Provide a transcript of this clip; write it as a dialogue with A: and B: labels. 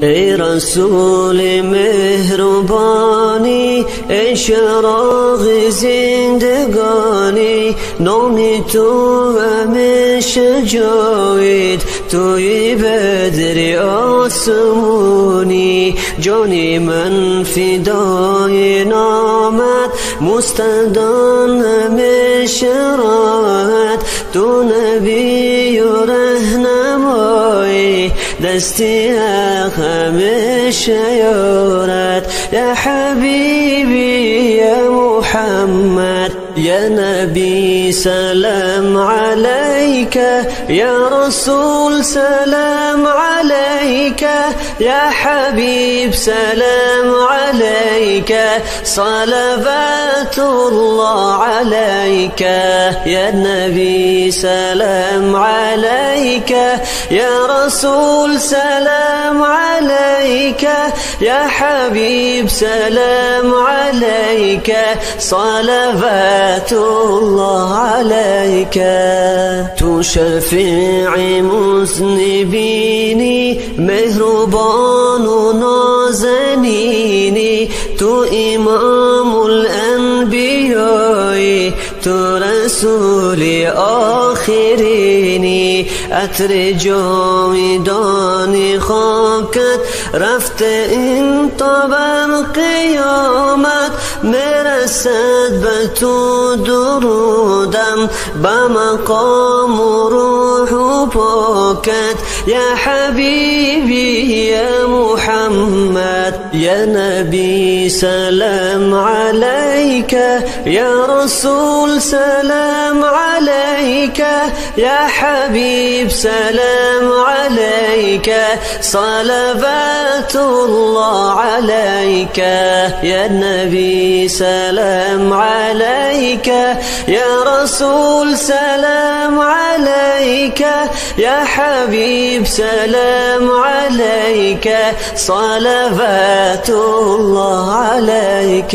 A: ای رسول مهربانی، ای چراغ زندگانی، نام تو همیشه جاوید، توی بدر آسمانی. جان من فدای نامت، مستدان همیشه راحت، تو نبی و رهنمایی، دستی حق همیشه یارد. یا حبیبی یا محمد، یا نبی سلام علیک، یا رسول سلام علیک، یا حبیب سلام علیک، صلوات الله علیک. یا نبی سلام علیک، یا رسول سلام علیک، یا حبیب سلام علیک، صلوات الله علیک. تو شفیع مذنبینی، مهربان و نازنینی، تو امام الانبیایی، تو رسول آخرینی. عطر جاودانی خاکت رفته این تا بر قیامت، میرسد به تو درودم با مقام و روح و پاکت. یا حبیبی یا محمد، یا نبی سلام علیک، یا رسول سلام علیک، یا حبیب سلام علیک، صلوات الله علیک. یا نبی سلام علیک، یا رسول سلام علیک، یا حبیب سلام علیک، صلوات الله علیک.